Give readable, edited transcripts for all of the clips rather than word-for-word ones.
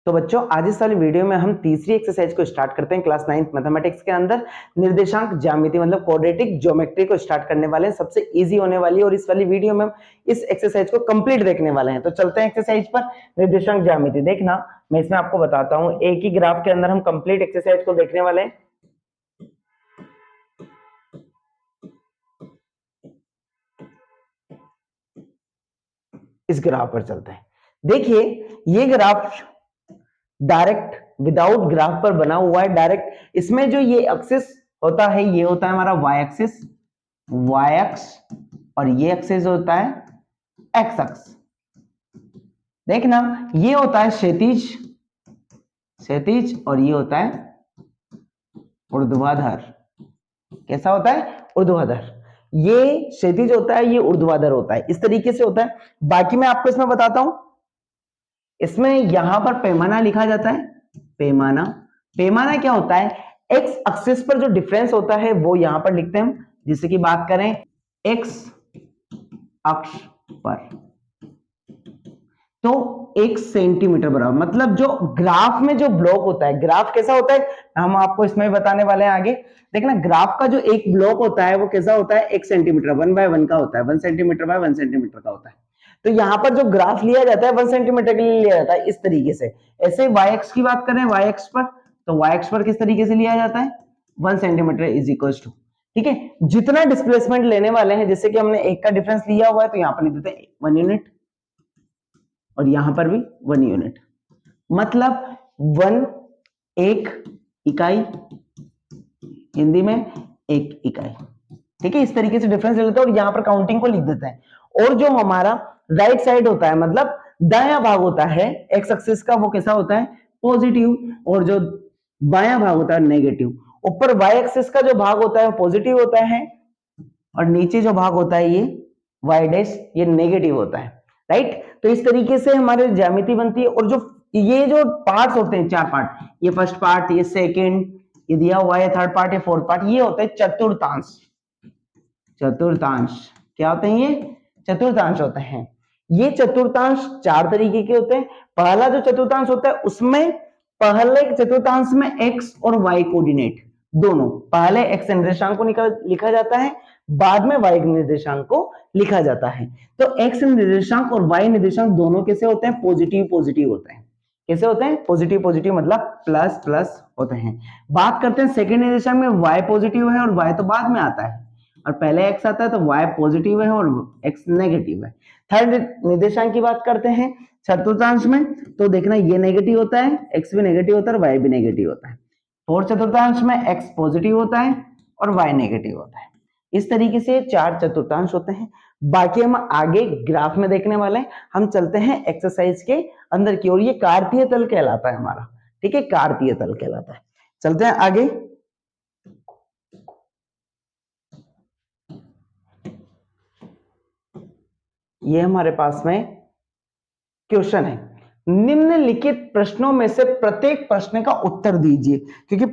तो बच्चों आज इस वाली वीडियो में हम तीसरी एक्सरसाइज को स्टार्ट करते हैं क्लास 9th मैथमेटिक्स के अंदर निर्देशांक ज्यामिति मतलब क्वाड्रेटिक ज्योमेट्री को स्टार्ट करने वाले हैं। सबसे इजी होने वाली है और इस वाली वीडियो में हम इस एक्सरसाइज को कंप्लीट देखने वाले हैं। तो चलते हैं एक्सरसाइज पर। निर्देशांक ज्यामिति देखना, मैं इसमें आपको बताता हूं, एक ही ग्राफ के अंदर हम कंप्लीट एक्सरसाइज को देखने वाले हैं। इस ग्राफ पर चलते हैं। देखिए ये ग्राफ डायरेक्ट विदाउट ग्राफ पर बना हुआ है। डायरेक्ट इसमें जो ये एक्सिस होता है ये होता है हमारा वाई एक्सिस, वाई एक्स, और ये एक्सिस होता है एक्स एक्स। देखना ये होता है क्षैतिज, क्षैतिज, और ये होता है ऊर्ध्वाधर। कैसा होता है? ऊर्ध्वाधर। ये क्षैतिज होता है, ये ऊर्ध्वाधर होता है, इस तरीके से होता है। बाकी मैं आपको इसमें बताता हूं, इसमें यहां पर पैमाना लिखा जाता है। पैमाना, पैमाना क्या होता है? एक्स एक्सिस पर जो डिफरेंस होता है वो यहां पर लिखते हैं हम। जिससे कि बात करें एक्स अक्ष पर तो 1 सेंटीमीटर बराबर, मतलब जो ग्राफ में जो ब्लॉक होता है, ग्राफ कैसा होता है हम आपको इसमें बताने वाले हैं आगे। देखना ग्राफ का जो एक ब्लॉक होता है वो कैसा होता है? 1 सेंटीमीटर 1 बाय 1 का होता है, 1 सेंटीमीटर बाय 1 सेंटीमीटर का होता है। तो यहां पर जो ग्राफ लिया जाता है 1 सेंटीमीटर के लिए लिया जाता है इस तरीके से। ऐसे वाई एक्स की बात करें, वाई एक्स पर, तो वाई एक्स पर किस तरीके से लिया जाता है? 1 सेंटीमीटर इज इक्वल टू, ठीक है, जितना डिस्प्लेसमेंट लेने वाले हैं, जैसे कि हमने एक का डिफरेंस लिया हुआ है तो यहां पर लिख देते हैं 1 यूनिट, और यहां पर भी 1 यूनिट, मतलब 1 एक इकाई, हिंदी में 1 इकाई, ठीक है। इस तरीके से डिफरेंस ले लेते हैं और यहां पर काउंटिंग को लिख देते हैं। और जो हमारा राइट साइड होता है, मतलब दायां भाग होता है एक्स एक्सिस का, वो कैसा होता है? पॉजिटिव, और जो बायां भाग होता है नेगेटिव। ऊपर वाई एक्सिस का जो भाग होता है वो पॉजिटिव होता है, और नीचे जो भाग होता है ये वाई डैश, ये नेगेटिव होता है, राइट। तो इस तरीके से हमारे ज्यामिति बनती है। और जो ये जो पार्ट्स होते हैं, 4 पार्ट, ये फर्स्ट पार्ट, ये सेकंड, ये दिया हुआ है थर्ड पार्ट, ये फोर्थ पार्ट, ये होते हैं चतुर्थांश। चतुर्थांश क्या होते हैं? ये चतुर्थांश होते हैं। ये चतुर्थांश 4 तरीके के होते हैं। पहला जो चतुर्थांश होता है उसमें पहले चतुर्थांश में एक्स और वाई कोऑर्डिनेट दोनों, पहले एक्स निर्देशांक को लिखा जाता है, बाद में वाई निर्देशांक को लिखा जाता है। तो एक्स निर्देशांक और वाई निर्देशांक दोनों कैसे होते हैं? पॉजिटिव पॉजिटिव होते हैं। कैसे होते हैं? पॉजिटिव पॉजिटिव, मतलब प्लस प्लस होते हैं। बात करते हैं सेकंड निर्देशांक में, वाई पॉजिटिव है और वाई तो बाद में आता है, और पहले एक्स आता है तो वाई पॉजिटिव है और एक्स नेगेटिव है। थर्ड निर्देशांक की बात करते हैं चतुर्थांश में, तो देखना ये नेगेटिव होता है, एक्स भी नेगेटिव होता है और वाई भी नेगेटिव होता है। फोर्थ चतुर्थांश में एक्स पॉजिटिव होता है और वाई नेगेटिव होता है। इस तरीके से 4 चतुर्थांश होते हैं। बाकी हम आगे ग्राफ में देखने वाले हैं। हम चलते हैं एक्सरसाइज के अंदर की ओर। ये कार्तीय तल कहलाता है हमारा, ठीक है, कार्तीय तल कहलाता है। चलते हैं आगे। ये हमारे पास में क्वेश्चन है, निम्नलिखित प्रश्नों में से प्रत्येक प्रश्न का उत्तर दीजिए। क्योंकि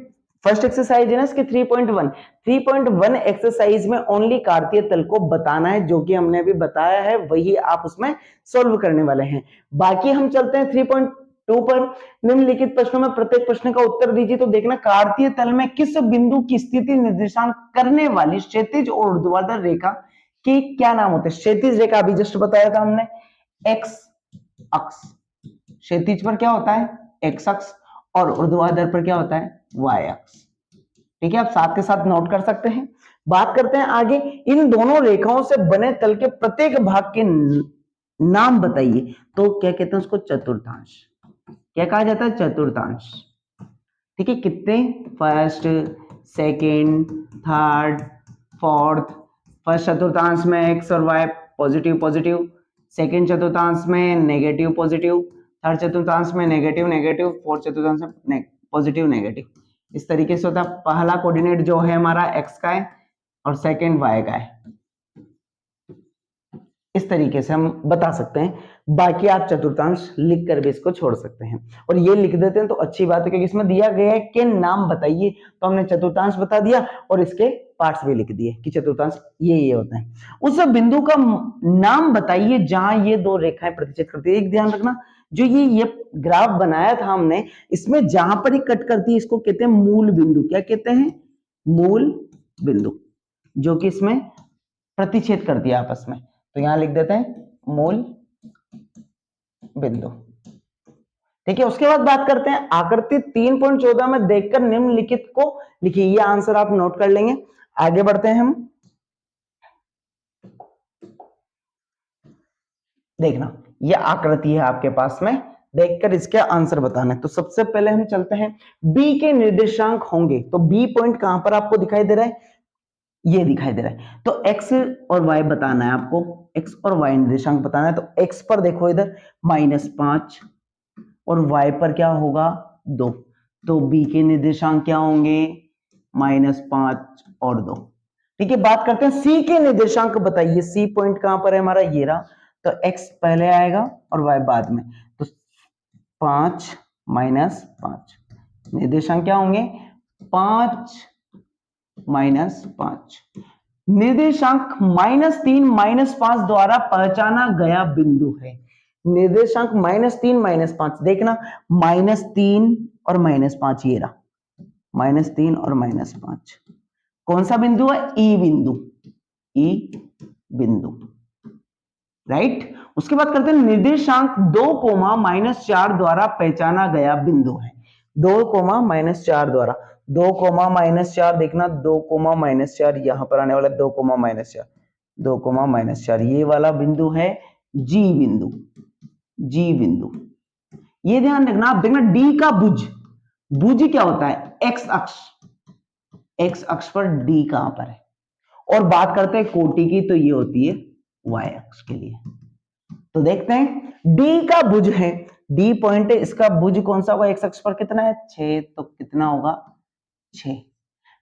फर्स्ट एक्सरसाइज है ना इसके 3.1 एक्सरसाइज में ओनली कार्तीय तल को बताना है, जो कि हमने अभी बताया है वही आप उसमें सॉल्व करने वाले हैं। बाकी हम चलते हैं 3.2 पर, निम्नलिखित प्रश्नों में प्रत्येक प्रश्न का उत्तर दीजिए। तो देखना कार्तीय तल में किस बिंदु की स्थिति निर्देशांक करने वाली क्षैतिज और ऊर्ध्वाधर रेखा के क्या नाम होते हैं? क्षैतिज रेखा अभी जस्ट बताया था हमने, एक्स अक्ष। क्षैतिज पर क्या होता है? एक्स अक्ष, और ऊर्ध्वाधर पर क्या होता है? वाई अक्ष। ठीक है, आप साथ के साथ नोट कर सकते हैं। बात करते हैं आगे, इन दोनों रेखाओं से बने तल के प्रत्येक भाग के नाम बताइए। तो क्या कहते हैं उसको? चतुर्थांश। क्या कहा जाता है? चतुर्थांश। ठीक है, कितने? First, second, third, fourth. First चतुर्थांश में एक्स और वाई पॉजिटिव पॉजिटिव, सेकेंड चतुर्थांश में नेगेटिव पॉजिटिव, थर्ड चतुर्थांश में नेगेटिव नेगेटिव, फोर्थ चतुर्थांश में पॉजिटिव नेगेटिव। इस तरीके से होता है। पहला कोऑर्डिनेट जो है हमारा एक्स का है और सेकेंड वाई का है। इस तरीके से हम बता सकते हैं। बाकी आप चतुर्थांश लिख कर भी इसको छोड़ सकते हैं, और ये लिख देते हैं तो अच्छी बात है, क्योंकि इसमें दिया गया है कि नाम बताइए, तो हमने चतुर्थांश बता दिया और इसके पार्ट्स भी लिख दिए कि चतुर्थांश ये होते हैं। उस बिंदु का नाम बताइए जहां ये दो रेखाएं प्रतिच्छेद करती है। एक ध्यान रखना, जो ये ग्राफ बनाया था हमने, इसमें जहां पर ही कट करती है इसको कहते हैं मूल बिंदु। क्या कहते हैं? मूल बिंदु, जो कि इसमें प्रतिच्छेद कर दिया आपस में, तो यहां लिख देते हैं मूल बिंदु। ठीक है, उसके बाद बात करते हैं आकृति 3.14 में देखकर निम्नलिखित को लिखिए। ये आंसर आप नोट कर लेंगे। आगे बढ़ते हैं हम। देखना, ये आकृति है आपके पास में, देखकर इसके आंसर बताना है। तो सबसे पहले हम चलते हैं, बी के निर्देशांक होंगे, तो बी पॉइंट कहां पर आपको दिखाई दे रहा है? ये दिखाई दे रहा है। तो एक्स और वाई बताना है आपको, एक्स और वाई निर्देशांक बताना है। तो एक्स पर देखो इधर -5 और वाई पर क्या होगा? 2। तो बी के निर्देशांक क्या होंगे? -5 और 2। ठीक है, बात करते हैं सी के निर्देशांक बताइए। सी पॉइंट कहां पर है हमारा? ये रहा। तो x पहले आएगा और y बाद में, तो 5 -5 निर्देशांक क्या होंगे? 5 -5। निर्देशांक -3 -5 द्वारा पहचाना गया बिंदु है। निर्देशांक -3 -5, देखना -3 और -5, ये रहा -3 और -5। कौन सा बिंदु है? ई बिंदु, ई बिंदु, राइट। उसके बाद करते हैं निर्देशांक 2, -4 द्वारा पहचाना गया बिंदु है। 2, -4 द्वारा, 2, -4, देखना 2, -4 यहां पर आने वाला 2, -4, 2, -4, ये वाला बिंदु है जी बिंदु, जी बिंदु। ये ध्यान रखना, आप देखना डी का भुज, भुज क्या होता है? एक्स अक्ष, एक्स अक्ष पर डी कहां पर है? और बात करते हैं कोटि की, तो ये होती है वाई अक्ष के लिए। तो देखते हैं डी का भुज है, डी पॉइंट है, इसका भुज कौन सा होगा? एक्स अक्ष पर कितना है? 6, तो कितना होगा? 6।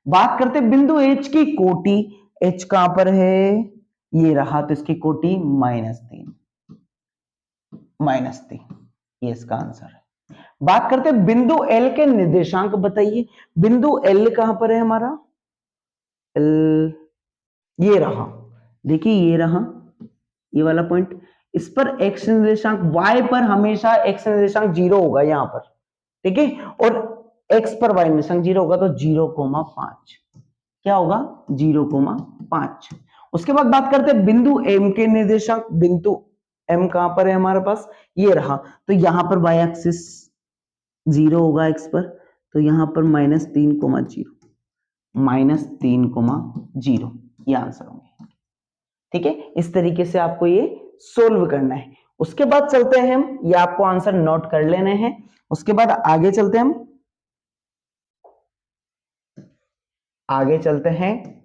बात करते हैं बिंदु एच की कोटि, एच कहां पर है? ये रहा, तो इसकी कोटि -3, -3, ये इसका आंसर है। बात करते हैं बिंदु एल के निर्देशांक बताइए। बिंदु एल कहां पर है हमारा? एल ये रहा, देखिए ये रहा, ये वाला पॉइंट। इस पर x निर्देशांक, y पर हमेशा x निर्देशांक 0 होगा यहां पर, ठीक है, और x पर y निर्देशांक 0 होगा, तो 0,5 क्या होगा? 0,5। उसके बाद बात करते हैं बिंदु m के निर्देशांक। बिंदु m कहां पर है हमारे पास? ये रहा, तो यहां पर y एक्सिस 0 होगा x पर, तो यहां पर -3,0, -3,0, ये आंसर होंगे। ठीक है, इस तरीके से आपको ये सोल्व करना है। उसके बाद चलते हैं हम, ये आपको आंसर नोट कर लेने हैं। उसके बाद आगे चलते हैं हम, आगे चलते हैं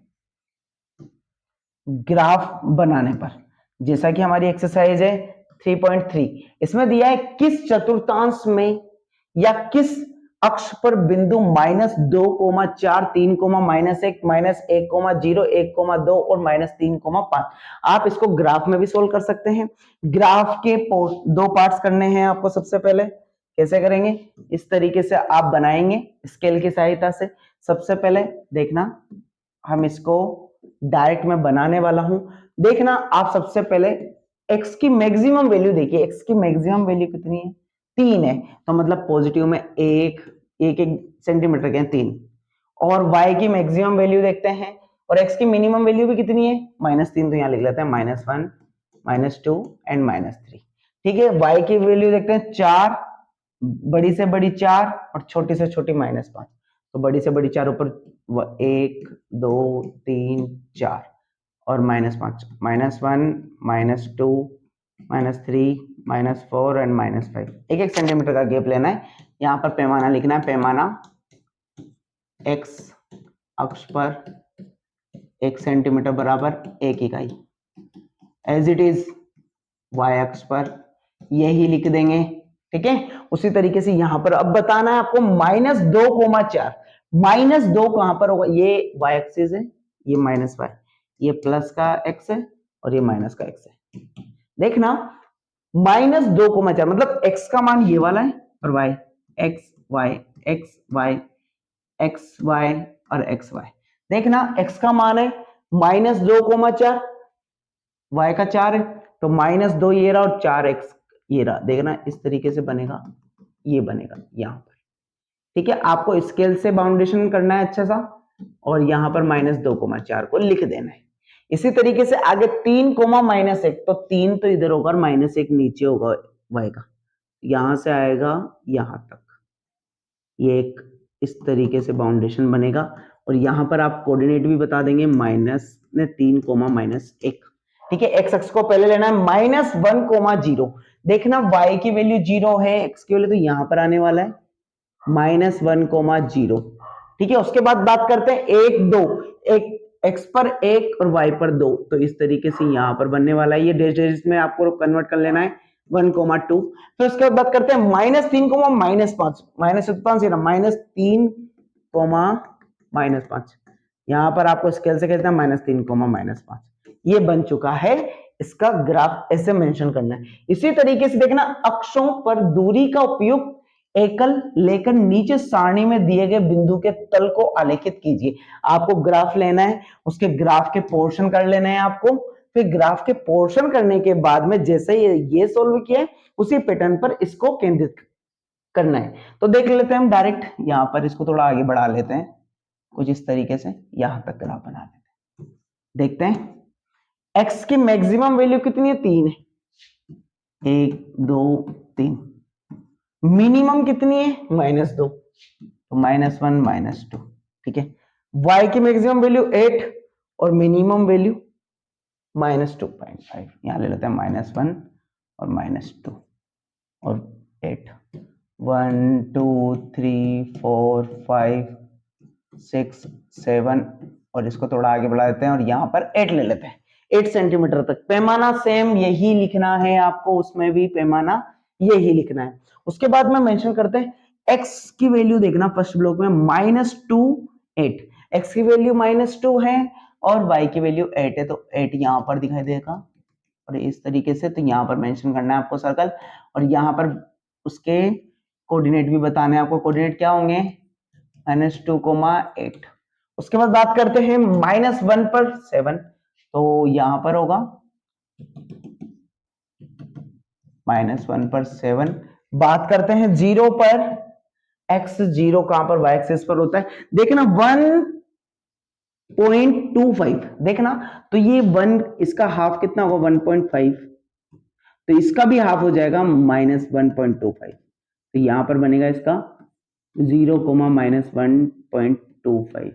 ग्राफ बनाने पर। जैसा कि हमारी एक्सरसाइज है 3.3, इसमें दिया है किस चतुर्थांश में या किस अक्ष पर बिंदु -2, 4, 3, -1, -1, 0, 1,2 और -3,5। आप इसको ग्राफ में भी सोल्व कर सकते हैं। ग्राफ के 2 पार्ट्स करने हैं आपको। सबसे पहले कैसे करेंगे? इस तरीके से आप बनाएंगे स्केल की सहायता से। सबसे पहले देखना, हम इसको डायरेक्ट में बनाने वाला हूं। देखना आप सबसे पहले x की मैक्सिमम वैल्यू देखिए, x की मैक्सिमम वैल्यू कितनी है? 3 है, तो मतलब पॉजिटिव में 1 सेंटीमीटर के 3। और y की मैक्सिमम वैल्यू देखते हैं, और x की मिनिमम वैल्यू भी कितनी है? -3, तो यहां लिख लेते हैं -1, -2 एंड -3। ठीक है, y की वैल्यू देखते हैं 4, बड़ी से बड़ी 4 और छोटी से छोटी -5। तो बड़ी से बड़ी 4 ऊपर 1, 2, 3, 4 और -5, -1, -2, -3, -4 एंड -5। 1 सेंटीमीटर का गैप लेना है। यहां पर पैमाना लिखना है, पैमाना x अक्ष पर 1 सेंटीमीटर बराबर 1 इकाई। एज इट इज y अक्ष पर यही लिख देंगे। ठीक है, उसी तरीके से यहां पर अब बताना है आपको -2,4, -2 कहां पर होगा? ये y एक्सिस है, ये -y, ये प्लस का x है और ये माइनस का x है। देखना -2,4 मतलब x का मान ये वाला है, और y x y x y x y और x y। देखना x का मान है -2,4, y का 4 है, तो -2 ये रहा और 4x ये रहा, देखना इस तरीके से बनेगा, ये बनेगा यहाँ पर। ठीक है, आपको स्केल से बाउंडेशन करना है अच्छा सा, और यहाँ पर -2,4 को लिख देना है। इसी तरीके से आगे 3,-1, तो 3 तो इधर होगा और -1 नीचे होगा y का, यहां से आएगा यहां तक, ये एक इस तरीके से बाउंडेशन बनेगा। और यहां पर आप कोऑर्डिनेट भी बता देंगे, -3,-1। ठीक है, एक्स अक्ष को पहले लेना है -1,0। देखना y की वैल्यू 0 है, x की वैल्यू तो यहां पर आने वाला है -1,0। ठीक है, उसके बाद बात करते हैं 1, 2, एक x पर 1 और y पर 2, तो इस तरीके से यहां पर बनने वाला है। ये डेज में आपको कन्वर्ट कर लेना है 1,2। फिर उसके बाद बात करते हैं -3,-5, -3,-5। यहां पर आपको स्केल से कहते हैं -3,-5। ये बन चुका है, इसका ग्राफ ऐसे मेंशन करना है। इसी तरीके से देखना, अक्षों पर दूरी का उपयोग एकल लेकर नीचे सारणी में दिए गए बिंदु के तल को आलेखित कीजिए। आपको ग्राफ लेना है, उसके ग्राफ के पोर्शन कर लेने हैं आपको, फिर ग्राफ के पोर्शन करने के बाद में जैसे ये सोल्व किया है उसी पैटर्न पर इसको केंद्रित करना है। तो देख लेते हैं हम डायरेक्ट, यहां पर इसको थोड़ा आगे बढ़ा लेते हैं, कुछ इस तरीके से यहां तक ग्राफ बना लेते हैं। देखते हैं x की मैक्सिमम वैल्यू कितनी है, 3 है, 1, 2, 3। मिनिमम कितनी है, -2, तो -1, -2। ठीक है, y की मैक्सिमम वैल्यू 8 और मिनिमम वैल्यू -2.5, यहां ले लेते हैं -1 और -2 और 8। 1, 2, 3, 4, 5, 6, 7 और इसको थोड़ा आगे बढ़ा देते हैं और यहां पर 8 ले लेते हैं, 8 सेंटीमीटर तक। पैमाना सेम यही लिखना है आपको, उसमें भी पैमाना यही लिखना है। उसके बाद में मेंशन करते हैं x की वैल्यू, देखना फर्स्ट ब्लॉक में -2, 8, x की वैल्यू -2 है और y की वैल्यू 8 है, तो 8 यहां पर दिखाई देगा और इस तरीके से, तो यहां पर मेंशन करना है आपको सर्कल, और यहां पर उसके कोऑर्डिनेट भी बताने हैं आपको। कोऑर्डिनेट क्या होंगे, -2,8। उसके बाद बात करते हैं -1 पर 7, तो यहां पर होगा -1 पर 7। बात करते हैं 0 पर, x 0 कहां पर, y एक्सिस पर होता है, देखना 1.25, देखना तो ये 1, इसका हाफ कितना होगा 1.5, तो इसका भी हाफ हो जाएगा -1.25, तो यहां पर बनेगा इसका 0, -1.25,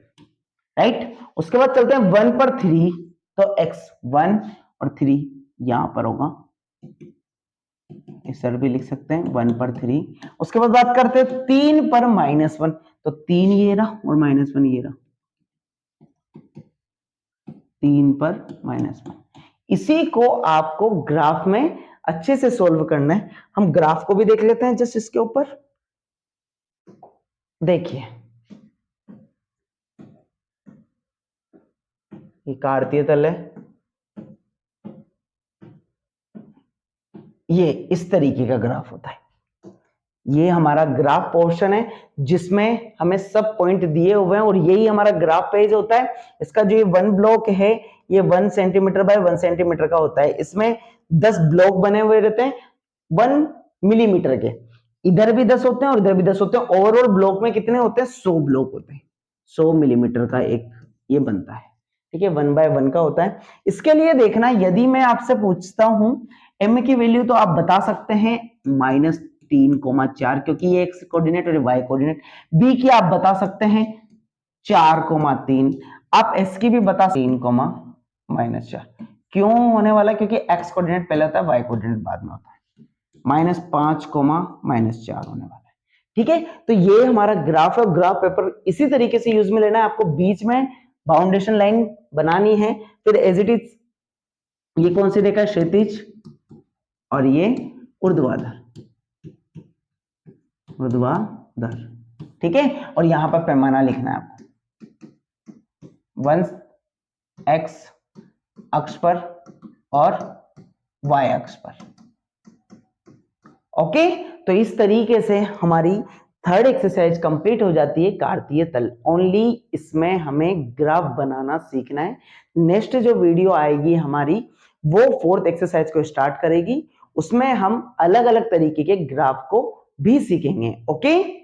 राइट। उसके बाद चलते हैं 1 पर 3, तो x 1 और 3 यहां पर होगा, इस तरह भी लिख सकते हैं 1 पर 3। उसके बाद बात करते हैं 3 पर -1, तो 3 ये रहा और -1 ये रहा, 3 पर -1। इसी को आपको ग्राफ में अच्छे से सोल्व करना है। हम ग्राफ को भी देख लेते हैं जस्ट इसके ऊपर। देखिए ये कार्तीय तल है, ये इस तरीके का ग्राफ होता है। ये हमारा ग्राफ पोर्शन है जिसमें हमें सब पॉइंट दिए हुए हैं और यही हमारा ग्राफ पेज होता है। इसका जो ये 1 ब्लॉक है ये 1 सेंटीमीटर बाय 1 सेंटीमीटर का होता है। इसमें 10 ब्लॉक बने हुए रहते हैं 1 मिलीमीटर के, इधर भी 10 होते हैं और इधर भी 10 होते हैं। ओवरऑल ब्लॉक में कितने होते हैं, 100 ब्लॉक होते हैं। 100 मिलीमीटर का एक ये बनता है, ठीक है, 1 बाय 1 का होता है। इसके लिए देखना, यदि मैं आपसे पूछता हूं m की वैल्यू, तो आप बता सकते हैं -3,4, क्योंकि ये x कोऑर्डिनेट और y कोऑर्डिनेट। b की आप बता सकते हैं 4,3। आप s की भी बता 3,-4। क्यों होने वाला है, क्योंकि x कोऑर्डिनेट पहले होता है, y कोऑर्डिनेट बाद में होता है। -5, -4 होने वाला है, ठीक है। तो ये हमारा ग्राफ है। ग्राफ पेपर इसी तरीके से यूज में लेना है आपको। बीच में बाउंडेशन लाइन बनानी है, फिर एज इट इज ये कौन सी रेखा है, क्षैतिज, और ये ऊर्ध्वाधर, ऊर्ध्वाधर, ठीक है। और यहां पर पैमाना लिखना है आपको 1 x अक्ष पर और y अक्ष पर, ओके। तो इस तरीके से हमारी थर्ड एक्सरसाइज कंप्लीट हो जाती है, कार्तीय तल। ओनली इसमें हमें ग्राफ बनाना सीखना है। नेक्स्ट जो वीडियो आएगी हमारी वो 4th एक्सरसाइज को स्टार्ट करेगी उसमें हम अलग अलग तरीके के ग्राफ को भी सीखेंगे। ओके।